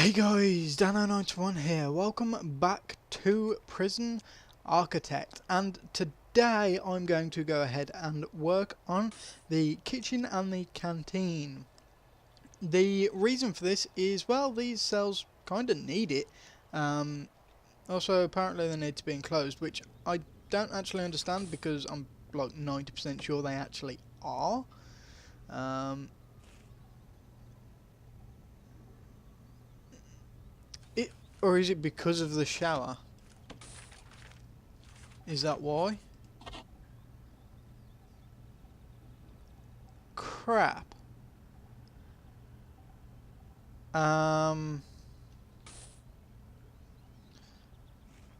Hey guys, Dano91 here. Welcome back to Prison Architect, and today I'm going to go ahead and work on the kitchen and the canteen. The reason for this is, well, these cells kind of need it. Also, apparently they need to be enclosed, which I don't actually understand because I'm like 90% sure they actually are. Or is it because of the shower? Is that why? Crap.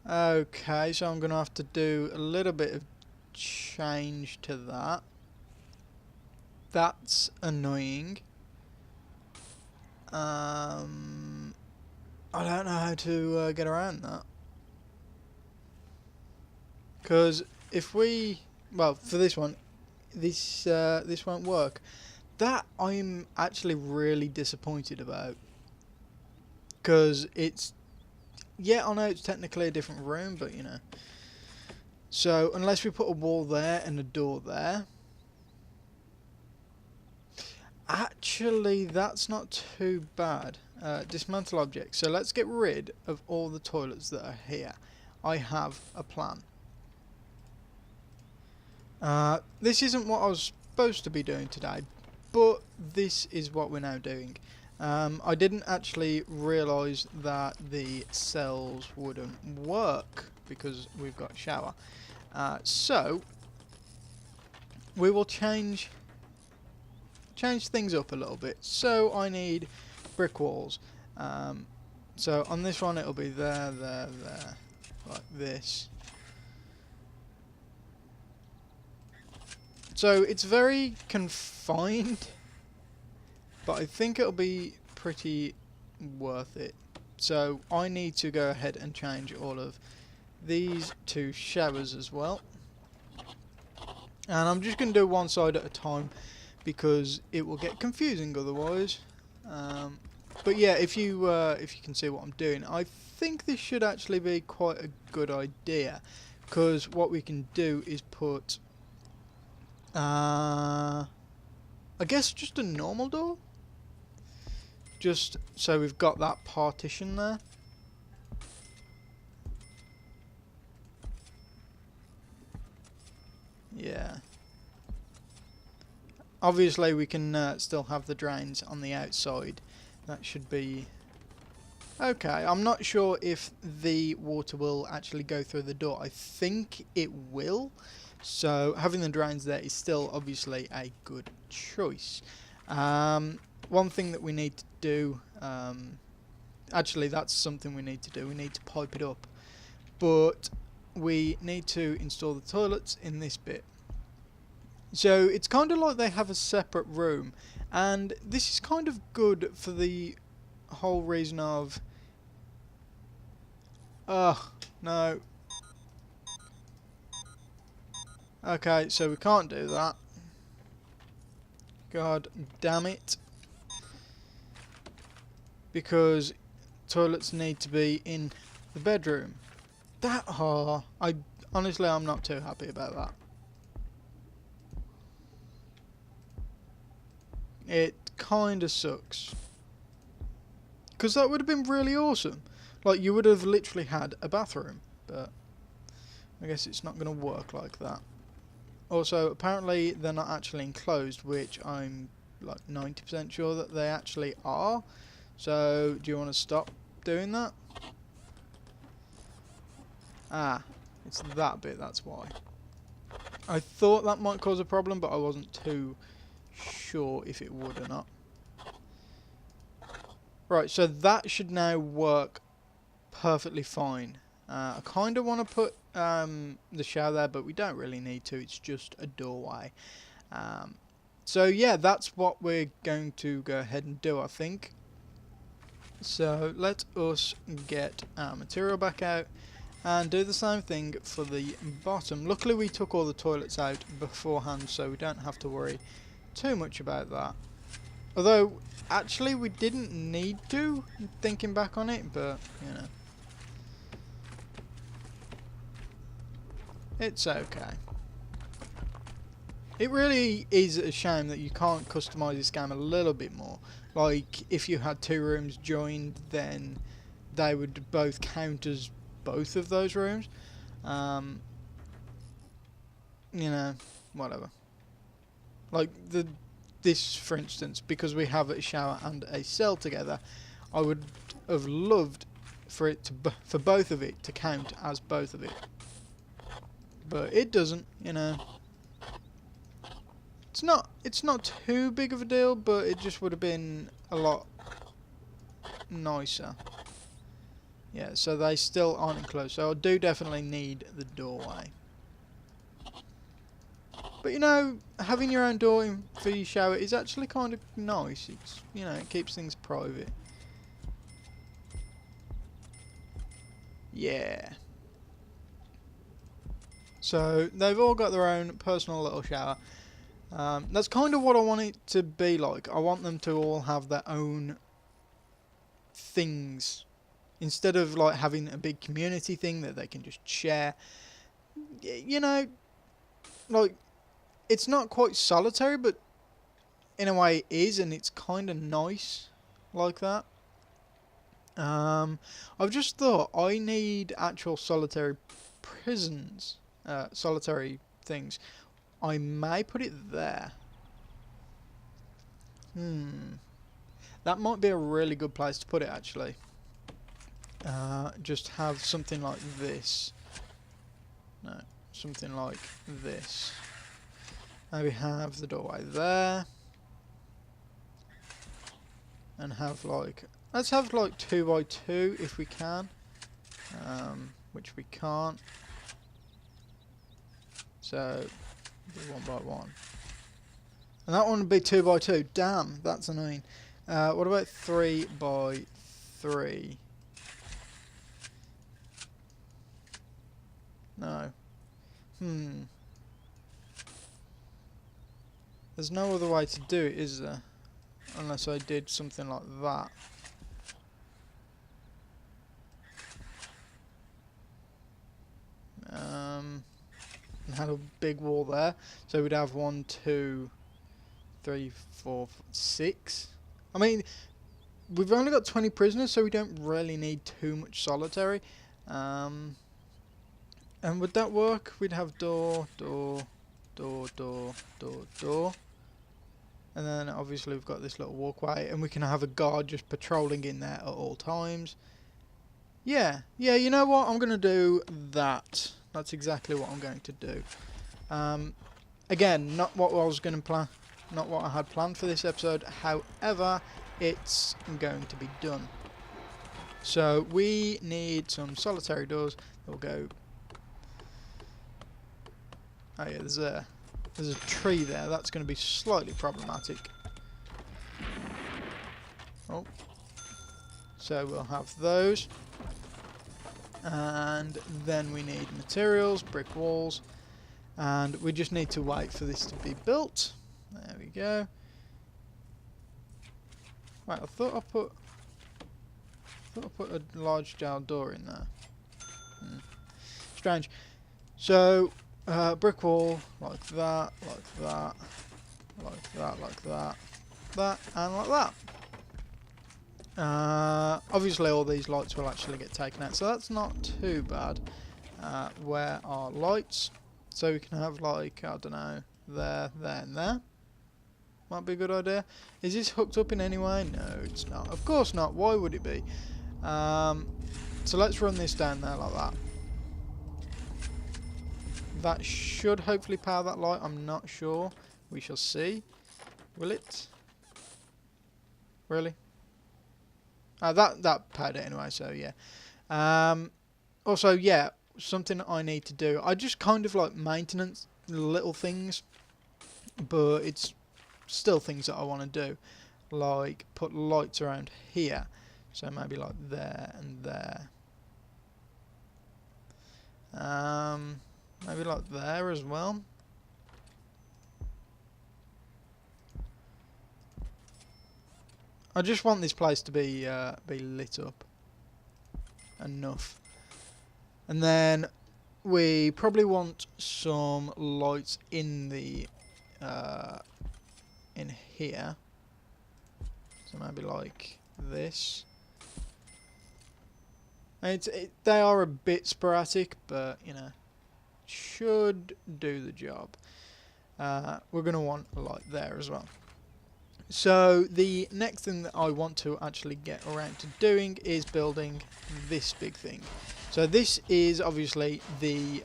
Okay, so I'm gonna have to do a little bit of change to that. That's annoying. I don't know how to get around that. Because if we, well, for this one, this won't work. That I'm actually really disappointed about. Because it's, yeah, I know it's technically a different room, but you know. So unless we put a wall there and a door there. Actually, that's not too bad. Dismantle objects. So let's get rid of all the toilets that are here. I have a plan. This isn't what I was supposed to be doing today, but this is what we're now doing. I didn't actually realise that the cells wouldn't work because we've got a shower. So we will change things up a little bit. So I need brick walls. So on this one it'll be there, like this. So it's very confined, but I think it'll be pretty worth it. So I need to go ahead and change all of these two showers as well. And I'm just going to do one side at a time because it will get confusing otherwise. But yeah, if you can see what I'm doing, I think this should actually be quite a good idea, because what we can do is put I guess just a normal door, just so we've got that partition there. Yeah. Obviously we can still have the drains on the outside. That should be okay. I'm not sure if the water will actually go through the door. I think it will. So having the drains there is still obviously a good choice. One thing that we need to do, actually that's something we need to do. We need to pipe it up. But we need to install the toilets in this bit. So it's kind of like they have a separate room, and this is kind of good for the whole reason of no. Okay, so we can't do that. God damn it. Because toilets need to be in the bedroom. That honestly I'm not too happy about that. It kinda sucks. Because that would have been really awesome. Like, you would have literally had a bathroom, but I guess it's not gonna work like that. Also, apparently they're not actually enclosed, which I'm like 90% sure that they actually are. So, do you want to stop doing that? Ah, it's that bit, that's why. I thought that might cause a problem, but I wasn't too sure if it would or not. Right, so that should now work perfectly fine. I kind of want to put the shower there, but we don't really need to. It's just a doorway. So yeah, that's what we're going to go ahead and do, I think. So let us get our material back out and do the same thing for the bottom. Luckily we took all the toilets out beforehand, so we don't have to worry too much about that. Although, actually, we didn't need to, thinking back on it, but, you know. It's okay. It really is a shame that you can't customise this game a little bit more. Like, if you had 2 rooms joined, then they would both count as both of those rooms. You know, whatever. Like, this, for instance, because we have a shower and a cell together, I would have loved for it to for both of it to count as both of it. But it doesn't, you know. It's not too big of a deal, but it just would have been a lot nicer. Yeah, so they still aren't enclosed, so I do definitely need the doorway. But you know, having your own door for your shower is actually kind of nice. It's, you know, it keeps things private. Yeah. So they've all got their own personal little shower. That's kind of what I want it to be like. I want them to all have their own things. Instead of like having a big community thing that they can just share. You know, like, it's not quite solitary, but in a way it is, and it's kind of nice like that. I've just thought I need actual solitary prisons, solitary things. I may put it there. That might be a really good place to put it, actually. Just have something like this. No, something like this. Maybe have the doorway there. And have like... Let's have like 2 by 2 if we can. Which we can't. So, 1 by 1. And that one would be 2 by 2. Damn, that's annoying. What about 3 by 3? No. There's no other way to do it, is there? Unless I did something like that. And had a big wall there. So we'd have 1, 2, 3, 4, 6. I mean, we've only got 20 prisoners, so we don't really need too much solitary. And would that work? We'd have door, door, door, door, door, door. And then obviously we've got this little walkway, and we can have a guard just patrolling in there at all times. Yeah, you know what? I'm going to do that. That's exactly what I'm going to do. Again, not what I was going to plan, not what I had planned for this episode. However, it's going to be done. So we need some solitary doors. We'll go. Oh yeah, there's a tree there. That's going to be slightly problematic. Oh, so we'll have those. And then we need materials, brick walls, and we just need to wait for this to be built. There we go. Right, I thought I put a large jail door in there. Strange. So brick wall like that, like that, like that, like that, that, and like that. Obviously all these lights will actually get taken out, so that's not too bad. Where are lights? So we can have like, I don't know, there, there and there. Might be a good idea. Is this hooked up in any way? No, it's not. Of course not. Why would it be? So let's run this down there like that. That should hopefully power that light. I'm not sure. We shall see. Will it? Really? That powered it anyway, so yeah. Also, yeah, something I need to do. I just kind of like maintenance little things, but it's still things that I want to do. Like put lights around here. So maybe like there and there. Maybe like there as well. I just want this place to be lit up enough. And then we probably want some lights in the in here. So maybe like this. And they are a bit sporadic, but you know, should do the job. We're going to want a light there as well. So the next thing that I want to actually get around to doing is building this big thing. So this is obviously the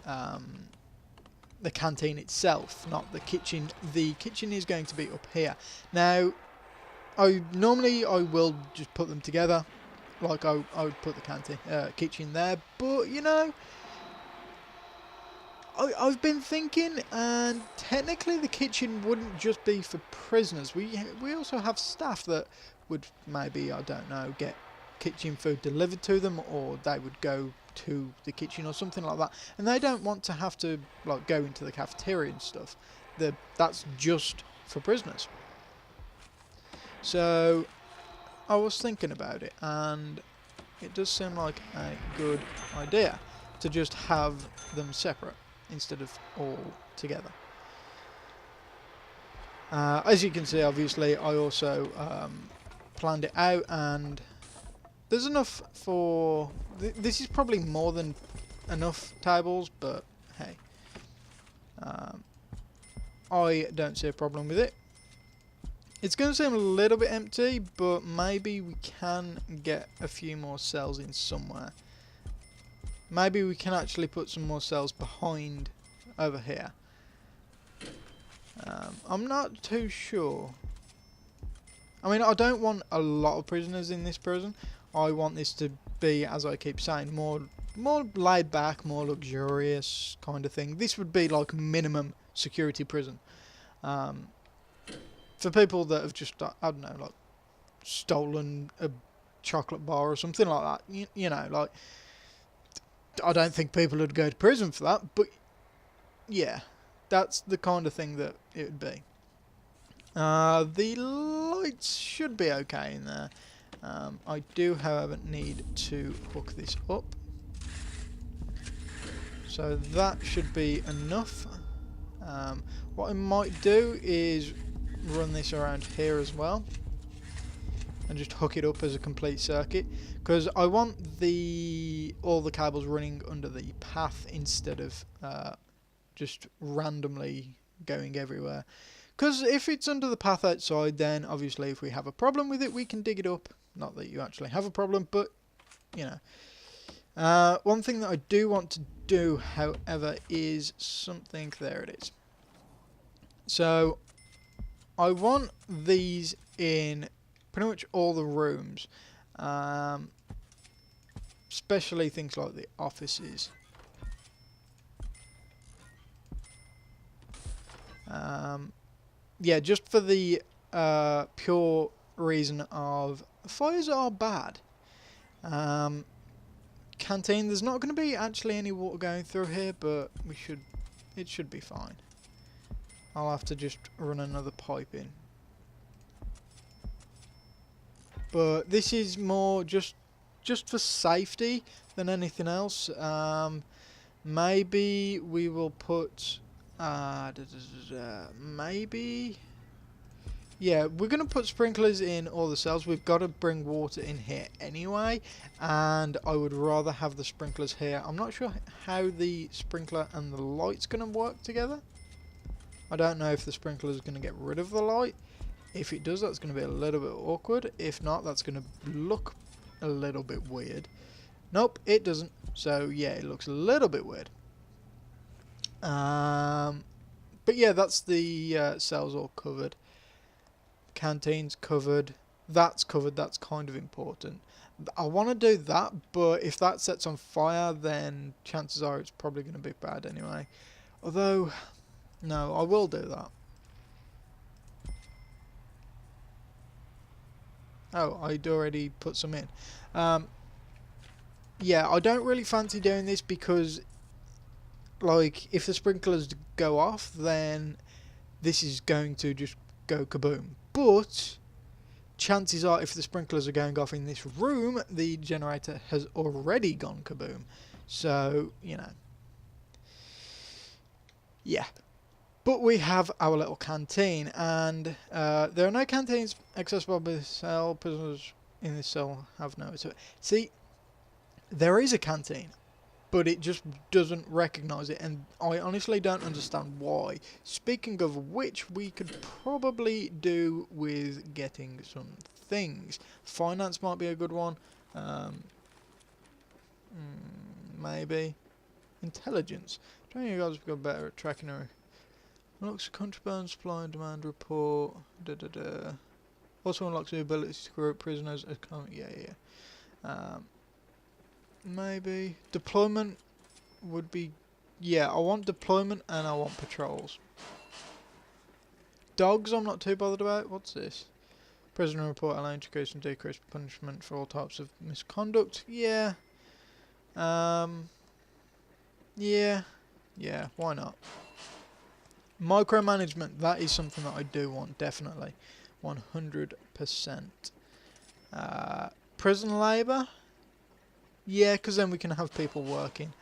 canteen itself, not the kitchen. The kitchen is going to be up here. Now, normally I will just put them together, like I would put the kitchen there, but you know, I've been thinking, and technically the kitchen wouldn't just be for prisoners. We also have staff that would maybe, I don't know, get kitchen food delivered to them, or they would go to the kitchen or something like that, and they don't want to have to like go into the cafeteria and stuff. That's just for prisoners. So I was thinking about it, and it does seem like a good idea to just have them separate instead of all together. As you can see, obviously I also planned it out, and there's enough for this is probably more than enough tables, but hey, I don't see a problem with it. It's going to seem a little bit empty, but maybe we can get a few more cells in somewhere. Maybe we can actually put some more cells behind over here. I'm not too sure. I mean, I don't want a lot of prisoners in this prison. I want this to be, as I keep saying, more laid back, more luxurious kind of thing. This would be like minimum security prison. For people that have just, I don't know, like stolen a chocolate bar or something like that. You know, like, I don't think people would go to prison for that, but yeah, that's the kind of thing that it would be. The lights should be okay in there. I do, however, need to hook this up. So that should be enough. What I might do is run this around here as well and just hook it up as a complete circuit, because I want all the cables running under the path instead of just randomly going everywhere. Because if it's under the path outside, then obviously if we have a problem with it, we can dig it up. Not that you actually have a problem, but you know. One thing that I do want to do, however, is something. There it is. So I want these in pretty much all the rooms, especially things like the offices. Yeah, just for the pure reason of fires are bad. Canteen, there's not going to be actually any water going through here, but it should be fine. I'll have to just run another pipe in. But this is more just for safety than anything else. Maybe we will put maybe, yeah, we're going to put sprinklers in all the cells. We've got to bring water in here anyway, and I would rather have the sprinklers here. I'm not sure how the sprinkler and the light's going to work together. I don't know if the sprinkler is going to get rid of the light. If it does, that's going to be a little bit awkward. If not, that's going to look a little bit weird. Nope, it doesn't. So yeah, it looks a little bit weird. But yeah, that's the cells all covered. Canteen's covered. That's covered. That's kind of important. I want to do that, but if that sets on fire, then chances are it's probably going to be bad anyway. Although, no, I will do that. Oh, I'd already put some in. Yeah, I don't really fancy doing this because, like, if the sprinklers go off, then this is going to just go kaboom. But chances are, if the sprinklers are going off in this room, the generator has already gone kaboom. So, you know, yeah. But we have our little canteen, and there are no canteens accessible by the cell. Prisoners in this cell have no... See, there is a canteen, but it just doesn't recognise it, and I honestly don't understand why. Speaking of which, we could probably do with getting some things. Finance might be a good one. Maybe. Intelligence. Training you guys have got better at tracking her. Unlocks contraband, supply and demand report. Also unlocks the ability to group prisoners. Maybe deployment would be, yeah, I want deployment and I want patrols. Dogs I'm not too bothered about. What's this? Prisoner report allowing increase and decrease punishment for all types of misconduct. Yeah. Yeah, why not? Micromanagement, that is something that I do want, definitely. 100%. Prison labour? Yeah, because then we can have people working.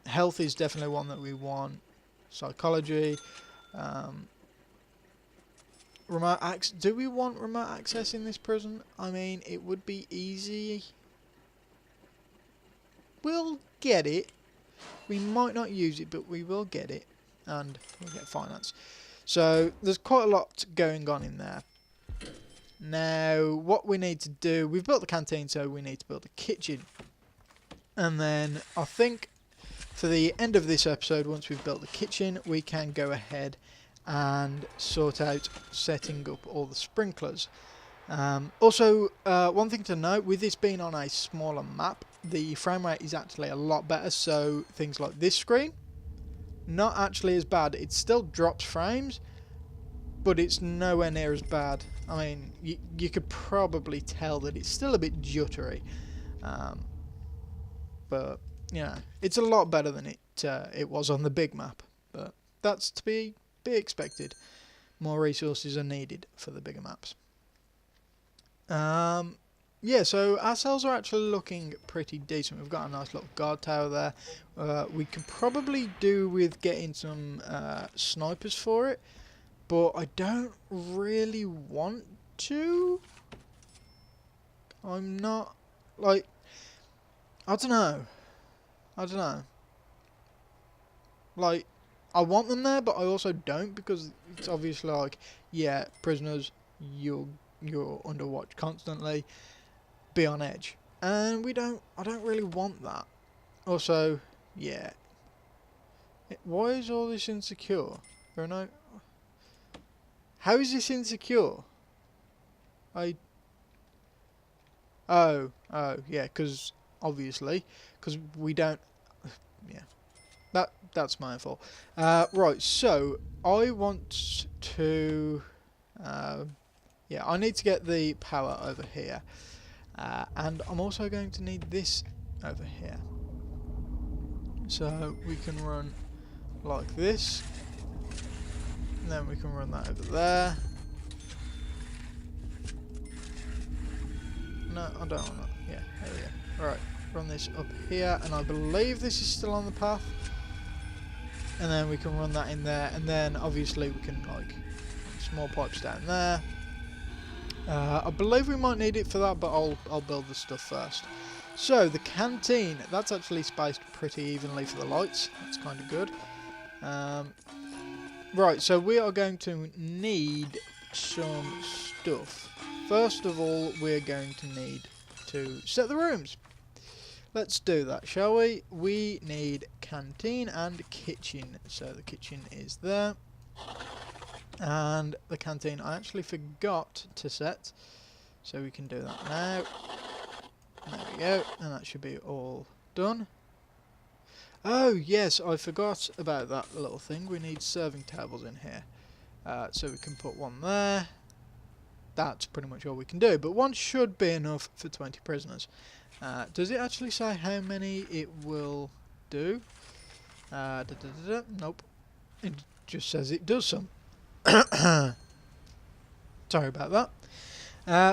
Health is definitely one that we want. Psychology. Remote access. Do we want remote access in this prison? I mean, it would be easy. We'll get it. We might not use it, but we will get it. And we'll get finance. So, there's quite a lot going on in there. Now, what we need to do, we've built the canteen, so we need to build a kitchen. And then, I think, for the end of this episode, once we've built the kitchen, we can go ahead and sort out setting up all the sprinklers. Also, one thing to note, with this being on a smaller map, the frame rate is actually a lot better, so things like this screen, not actually as bad. It still drops frames, but it's nowhere near as bad. I mean, you could probably tell that it's still a bit jittery, but you know, it's a lot better than it was on the big map. But that's to be expected. More resources are needed for the bigger maps. Yeah, so our cells are actually looking pretty decent. We've got a nice little guard tower there. We could probably do with getting some snipers for it, but I don't really want to. I'm not, like, I don't know. Like, I want them there, but I also don't, because it's obviously like, yeah, prisoners, you're under watch constantly. Be on edge, and I don't really want that. Also, yeah, why is all this insecure? There are no... How is this insecure? Oh, yeah, because obviously, because we don't... Yeah, that's my fault. Right, so I want to... yeah, I need to get the power over here. And I'm also going to need this over here. So we can run like this. And then we can run that over there. No, I don't want that. Yeah, there we go. Alright, run this up here. And I believe this is still on the path. And then we can run that in there. And then obviously we can, like, small pipes down there. I believe we might need it for that, but I'll build the stuff first. So, the canteen, that's actually spaced pretty evenly for the lights. That's kind of good. Right, so we are going to need some stuff. First of all, we're going to need to set the rooms. Let's do that, shall we? We need canteen and kitchen. So, the kitchen is there. And the canteen I actually forgot to set, so we can do that now. There we go, and that should be all done. Oh yes, I forgot about that little thing. We need serving tables in here, so we can put one there. That's pretty much all we can do, but one should be enough for 20 prisoners. Does it actually say how many it will do? Nope, it just says it does some. Sorry about that.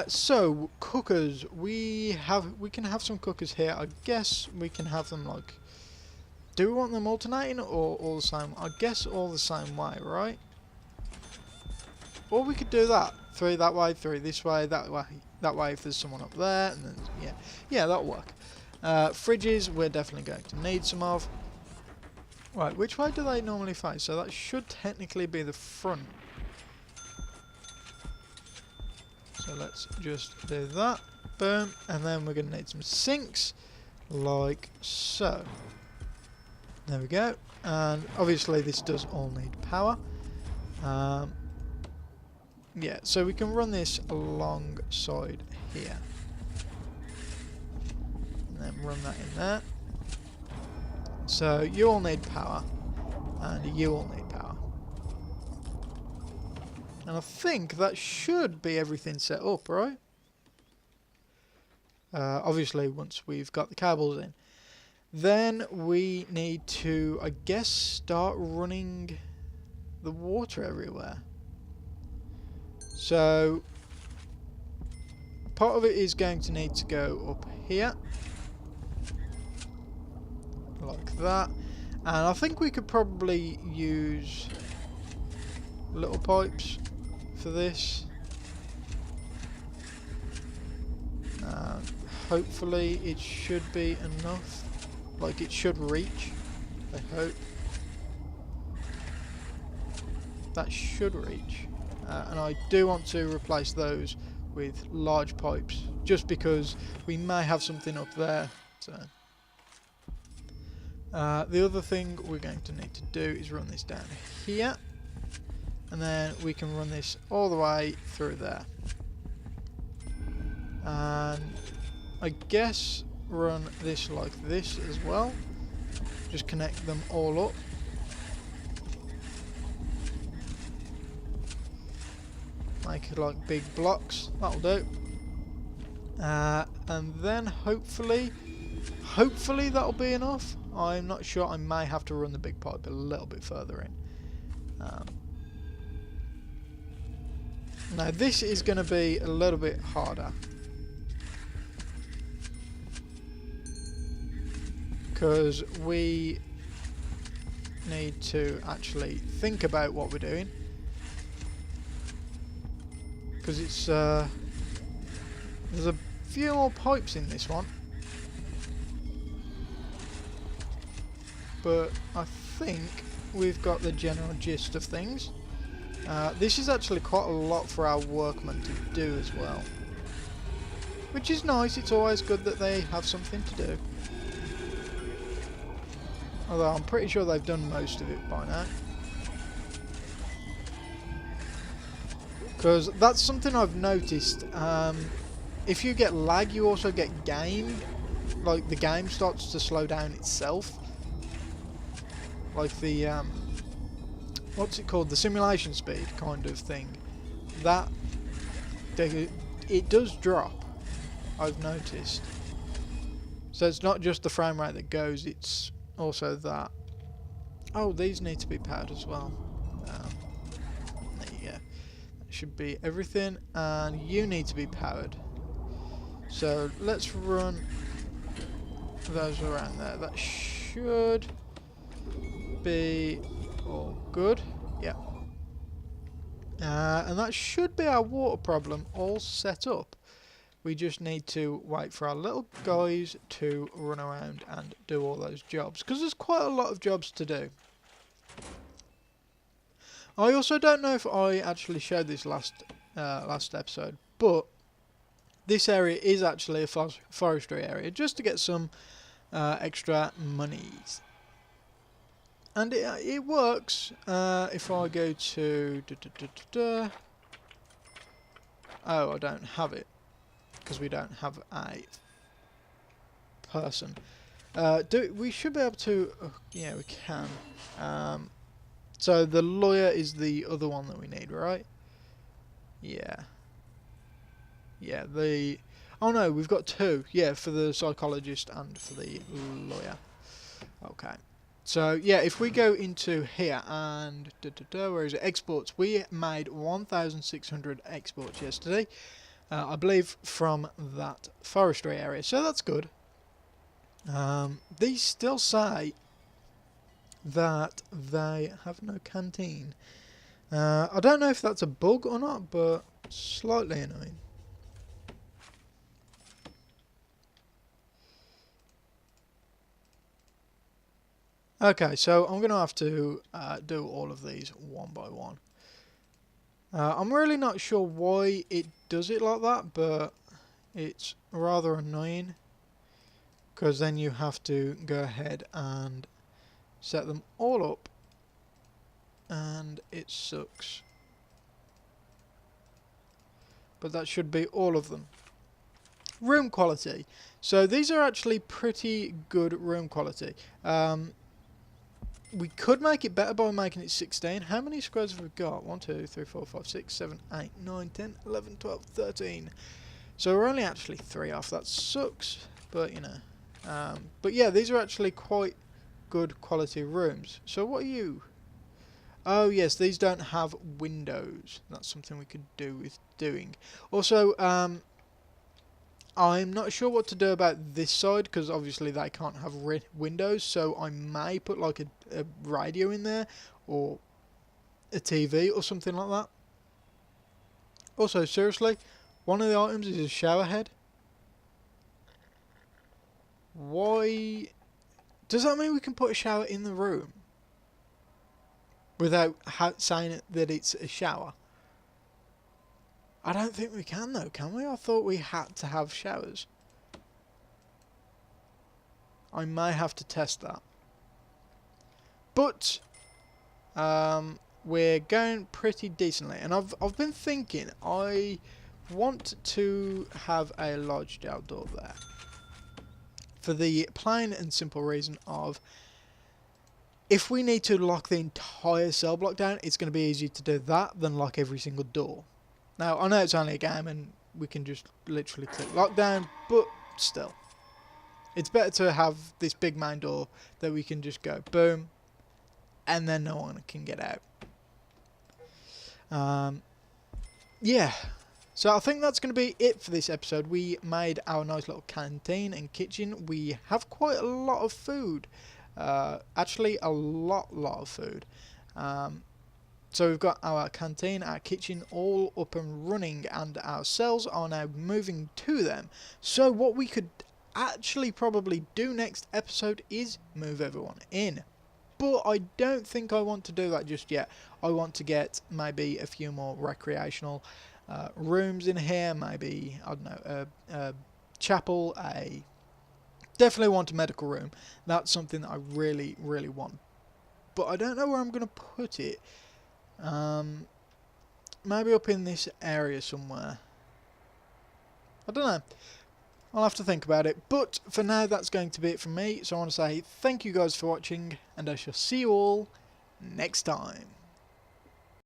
So cookers, we can have some cookers here. I guess we can have them like. Do we want them alternating or all the same? I guess all the same way, right? Or we could do that. 3 that way, 3 this way, that way. That way if there's someone up there, and then yeah, that'll work. Fridges, we're definitely going to need some of. Right, which way do they normally face? So that should technically be the front. So let's just do that. Boom. And then we're going to need some sinks, like so. There we go. And obviously this does all need power. Yeah, so we can run this alongside here. And then run that in there. So you all need power. And you all need power. And I think that should be everything set up, right? Obviously, once we've got the cables in. Then we need to, I guess, start running the water everywhere. So, part of it is going to need to go up here. Like that. And I think we could probably use little pipes for this. Hopefully it should be enough. Like it should reach, I hope. That should reach. And I do want to replace those with large pipes, just because we may have something up there. So the other thing we're going to need to do is run this down here. And then we can run this all the way through there. And I guess run this like this as well. Just connect them all up. Make it like big blocks. That'll do. And then hopefully that'll be enough. I'm not sure. I may have to run the big pipe a little bit further in. Now this is going to be a little bit harder. Because we need to actually think about what we're doing. Because it's there's a few more pipes in this one. But I think we've got the general gist of things. This is actually quite a lot for our workmen to do as well. Which is nice, it's always good that they have something to do. Although I'm pretty sure they've done most of it by now. Because that's something I've noticed. If you get lag, you also get game. Like the game starts to slow down itself. Like the what's it called? The simulation speed kind of thing. That it does drop. I've noticed. So it's not just the frame rate that goes. It's also that. Oh, these need to be powered as well. There you go. That should be everything, and you need to be powered. So let's run those around there. That should be all good. Yeah. And that should be our water problem all set up. We just need to wait for our little guys to run around and do all those jobs, because there's quite a lot of jobs to do. I also don't know if I actually showed this last episode, but this area is actually a forestry area, just to get some extra monies. And it works. If I go to oh, I don't have it. Because we don't have a person. We should be able to. Yeah, we can. So the lawyer is the other one that we need, right? Yeah. Yeah. Oh no, we've got two. Yeah, for the psychologist and for the lawyer. Okay. So yeah, if we go into here and where is it? Exports. We made 1,600 exports yesterday. I believe from that forestry area, so that's good. These still say that they have no canteen. I don't know if that's a bug or not, but slightly annoying. Okay, so I'm going to have to do all of these one by one. I'm really not sure why it does it like that, but it's rather annoying. Because then you have to go ahead and set them all up. And it sucks. But that should be all of them. Room quality. So these are actually pretty good room quality. We could make it better by making it 16. How many squares have we got? 1, 2, 3, 4, 5, 6, 7, 8, 9, 10, 11, 12, 13. So we're only actually 3 off. That sucks. But, you know. But yeah, these are actually quite good quality rooms. So what are you? Oh yes, these don't have windows. That's something we could do with doing. Also, I'm not sure what to do about this side because obviously they can't have windows, so I may put like a radio in there or a TV or something like that. Also, seriously, one of the items is a shower head. Why? Does that mean we can put a shower in the room without saying that it's a shower? I don't think we can though, can we? I thought we had to have showers. I may have to test that. But we're going pretty decently, and I've been thinking I want to have a lodged outdoor there. For the plain and simple reason of if we need to lock the entire cell block down, it's going to be easier to do that than lock every single door. Now, I know it's only a game and we can just literally click lockdown, but still. It's better to have this big main door that we can just go boom, and then no one can get out. Yeah, so I think that's going to be it for this episode. We made our nice little canteen and kitchen. We have quite a lot of food. Actually, a lot of food. So we've got our canteen, our kitchen all up and running, and our cells are now moving to them. So what we could actually probably do next episode is move everyone in. But I don't think I want to do that just yet. I want to get maybe a few more recreational rooms in here. Maybe, I don't know, a chapel, definitely want a medical room. That's something that I really want. But I don't know where I'm going to put it. Maybe up in this area somewhere. I don't know. I'll have to think about it. But for now, that's going to be it from me. So I want to say thank you guys for watching, and I shall see you all next time.